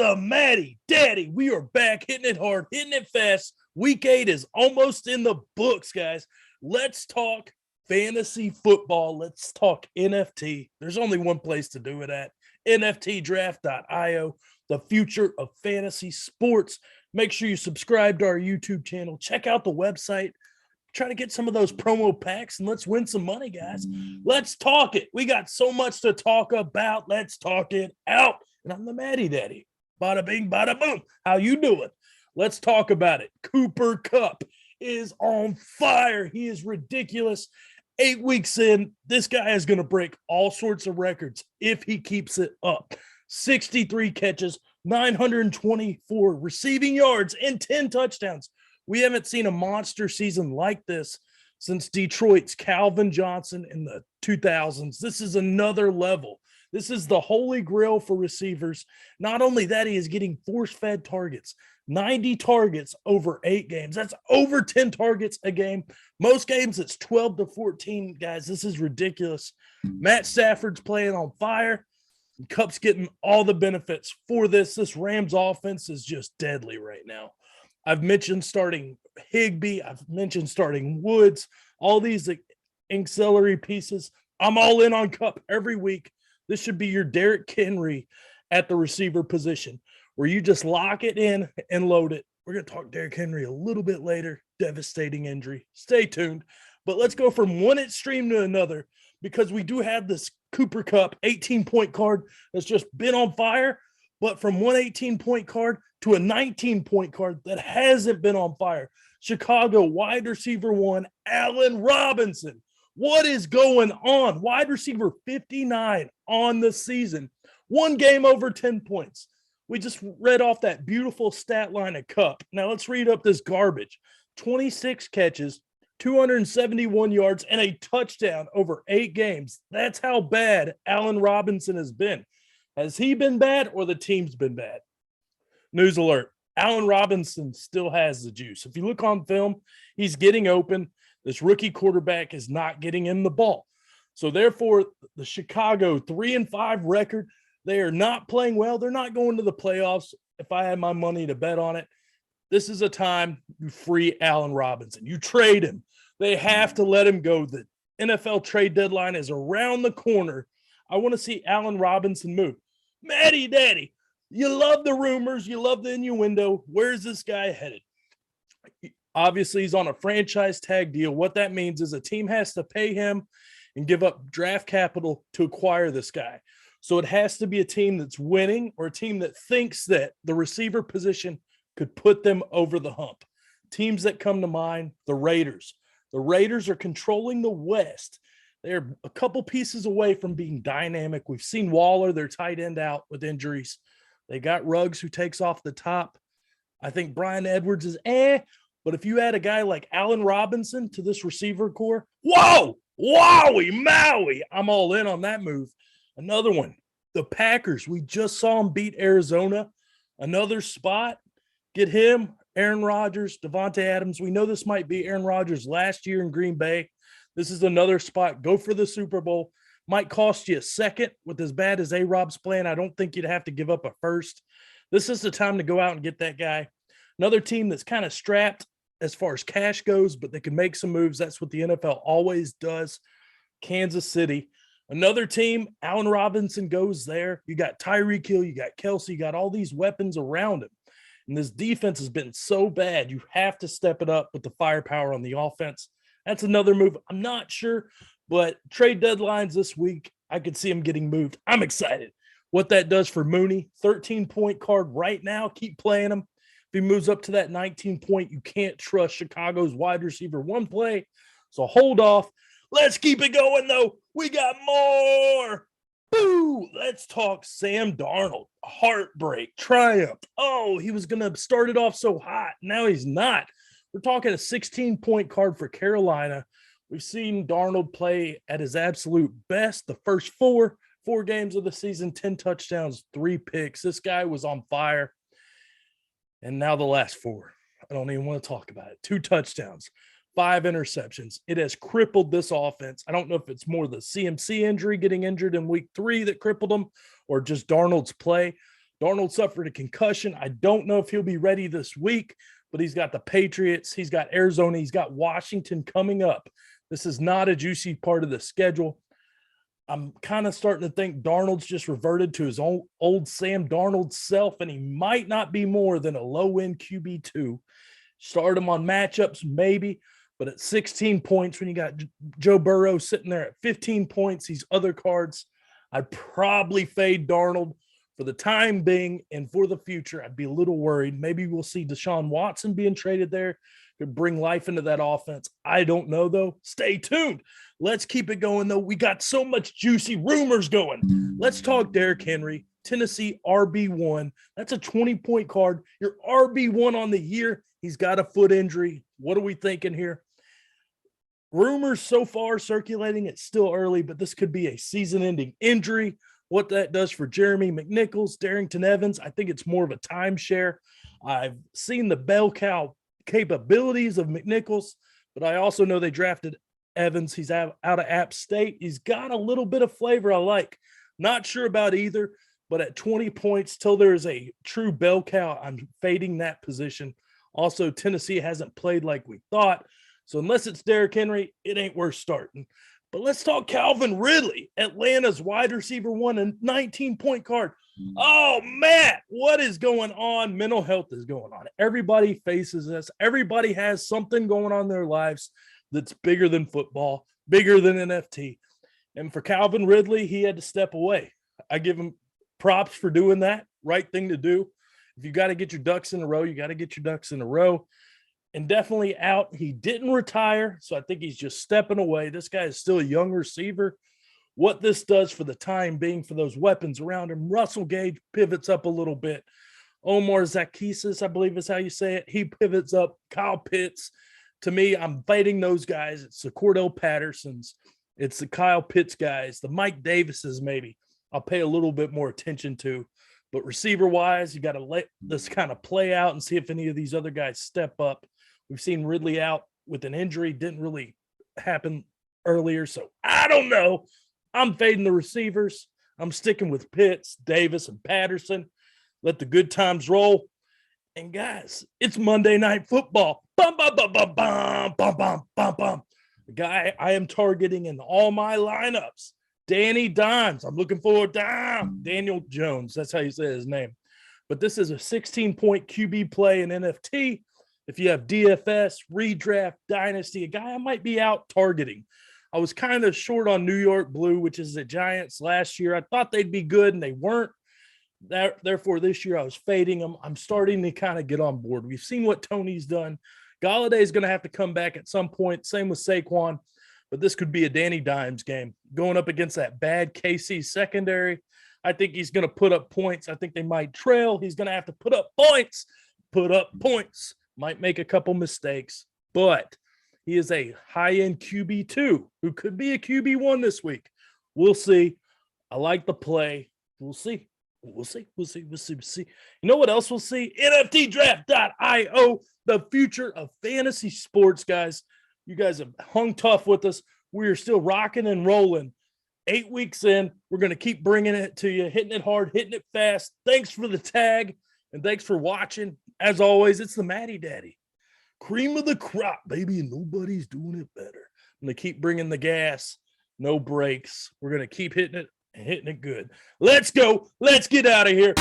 the Matty Daddy. We are back, hitting it hard, hitting it fast. Week 8 is almost in the books, guys. Let's talk fantasy football. Let's talk NFT. There's only one place to do it at, NFTDRAFT.io, the future of fantasy sports. Make sure you subscribe to our YouTube channel. Check out the website. Try to get some of those promo packs, and let's win some money, guys. Let's talk it. We got so much to talk about. Let's talk it out. And I'm the MattyDaddy. Bada bing, bada boom. How you doing? Let's talk about it. Cooper Kupp is on fire. He is ridiculous. 8 weeks in, this guy is going to break all sorts of records if he keeps it up. 63 catches, 924 receiving yards, and 10 touchdowns. We haven't seen a monster season like this since Detroit's Calvin Johnson in the 2000s. This is another level. This is the holy grail for receivers. Not only that, he is getting force-fed targets. 90 targets over 8 games. That's over 10 targets a game. Most games, it's 12 to 14, guys. This is ridiculous. Matt Stafford's playing on fire. Kupp's getting all the benefits for this. This Rams offense is just deadly right now. I've mentioned starting Higbee. I've mentioned starting Woods. All these ancillary pieces. I'm all in on Kupp every week. This should be your Derrick Henry at the receiver position, where you just lock it in and load it. We're going to talk Derrick Henry a little bit later. Devastating injury. Stay tuned. But let's go from one extreme to another, because we do have this Cooper Kupp 18-point card that's just been on fire. But from one 18-point card to a 19-point card that hasn't been on fire. Chicago wide receiver 1, Allen Robinson. What is going on? Wide receiver 59 on the season. One game over 10 points. We just read off that beautiful stat line of Kupp. Now let's read up this garbage. 26 catches, 271 yards, and a touchdown over 8 games. That's how bad Allen Robinson has been. Has he been bad, or the team's been bad? News alert. Allen Robinson still has the juice. If you look on film, he's getting open. This rookie quarterback is not getting him the ball. So therefore, the Chicago 3-5 record, they are not playing well. They're not going to the playoffs. If I had my money to bet on it, this is a time you free Allen Robinson. You trade him. They have to let him go. The NFL trade deadline is around the corner. I want to see Allen Robinson move. MattyDaddy, you love the rumors. You love the innuendo. Where's this guy headed? Obviously, he's on a franchise tag deal. What that means is a team has to pay him and give up draft capital to acquire this guy. So it has to be a team that's winning, or a team that thinks that the receiver position could put them over the hump. Teams that come to mind, the Raiders. The Raiders are controlling the West. They're a couple pieces away from being dynamic. We've seen Waller, their tight end, out with injuries. They got Ruggs, who takes off the top. I think Bryan Edwards is but if you add a guy like Allen Robinson to this receiver core, whoa, wowie, Maui. I'm all in on that move. Another one, the Packers. We just saw them beat Arizona. Another spot, get him, Aaron Rodgers, Devontae Adams. We know this might be Aaron Rodgers' last year in Green Bay. This is another spot. Go for the Super Bowl. Might cost you a second. With as bad as A-Rob's playing, I don't think you'd have to give up a first. This is the time to go out and get that guy. Another team that's kind of strapped as far as cash goes, but they can make some moves. That's what the NFL always does. Kansas City. Another team, Allen Robinson goes there. You got Tyreek Hill, you got Kelsey, you got all these weapons around him. And this defense has been so bad, you have to step it up with the firepower on the offense. That's another move. I'm not sure, but trade deadlines this week, I could see him getting moved. I'm excited. What that does for Mooney, 13-point card right now. Keep playing him. If he moves up to that 19-point, you can't trust Chicago's wide receiver 1 play. So hold off. Let's keep it going, though. We got more. Boo! Let's talk Sam Darnold. Heartbreak, triumph. Oh, he was going to start it off so hot. Now he's not. We're talking a 16-point card for Carolina. We've seen Darnold play at his absolute best. The first four games of the season, 10 touchdowns, 3 picks. This guy was on fire. And now the last 4. I don't even want to talk about it. 2 touchdowns, 5 interceptions. It has crippled this offense. I don't know if it's more the CMC injury, getting injured in week 3, that crippled them, or just Darnold's play. Darnold suffered a concussion. I don't know if he'll be ready this week, but he's got the Patriots, he's got Arizona, he's got Washington coming up. This is not a juicy part of the schedule. I'm kind of starting to think Darnold's just reverted to his old Sam Darnold self, and he might not be more than a low-end QB2. Start him on matchups, maybe, but at 16 points when you got Joe Burrow sitting there at 15 points, these other cards, I'd probably fade Darnold for the time being, and for the future, I'd be a little worried. Maybe we'll see Deshaun Watson being traded there. Could bring life into that offense. I don't know, though. Stay tuned. Let's keep it going, though. We got so much juicy rumors going. Let's talk Derrick Henry, Tennessee RB1. That's a 20-point card. Your RB1 on the year. He's got a foot injury. What are we thinking here? Rumors so far circulating. It's still early, but this could be a season-ending injury. What that does for Jeremy McNichols, Darrington Evans, I think it's more of a timeshare. I've seen the bell cow capabilities of McNichols, but I also know they drafted Evans. He's out of App State. He's got a little bit of flavor I like. Not sure about either, but at 20 points, till there's a true bell cow, I'm fading that position. Also, Tennessee hasn't played like we thought, so unless it's Derrick Henry, it ain't worth starting. But let's talk Calvin Ridley, Atlanta's wide receiver one, a 19-point card. Oh, Matt, what is going on? Mental health is going on. Everybody faces this. Everybody has something going on in their lives that's bigger than football, bigger than NFT. And for Calvin Ridley, he had to step away. I give him props for doing that. Right thing to do. If you got to get your ducks in a row, you got to get your ducks in a row. And definitely out. He didn't retire, so I think he's just stepping away. This guy is still a young receiver. What this does for the time being for those weapons around him, Russell Gage pivots up a little bit. Omar Zakisis, I believe is how you say it. He pivots up. Kyle Pitts. To me, I'm fighting those guys. It's the Cordell Pattersons. It's the Kyle Pitts guys. The Mike Davises maybe I'll pay a little bit more attention to. But receiver-wise, you got to let this kind of play out and see if any of these other guys step up. We've seen Ridley out with an injury. Didn't really happen earlier, so I don't know. I'm fading the receivers. I'm sticking with Pitts, Davis, and Patterson. Let the good times roll. And, guys, it's Monday Night Football. Bum, bum, bum, bum, bum, bum, bum, bum, bum. The guy I am targeting in all my lineups, Danny Dimes. I'm looking forward to Daniel Jones. That's how you say his name. But this is a 16-point QB play in NFT. If you have DFS, redraft, dynasty, a guy I might be out targeting. I was kind of short on New York Blue, which is the Giants last year. I thought they'd be good, and they weren't. Therefore, this year I was fading them. I'm starting to kind of get on board. We've seen what Tony's done. Galladay is going to have to come back at some point. Same with Saquon. But this could be a Danny Dimes game. Going up against that bad KC secondary, I think he's going to put up points. I think they might trail. He's going to have to put up points. Put up points. Might make a couple mistakes, but he is a high-end QB2 who could be a QB1 this week. We'll see. I like the play. We'll see. We'll see. You know what else we'll see? NFTDRAFT.io, the future of fantasy sports, guys. You guys have hung tough with us. We are still rocking and rolling. 8 weeks in, we're going to keep bringing it to you, hitting it hard, hitting it fast. Thanks for the tag, and thanks for watching. As always, it's the MattyDaddy. Cream of the crop, baby, and nobody's doing it better. I'm going to keep bringing the gas. No brakes. We're going to keep hitting it and hitting it good. Let's go. Let's get out of here.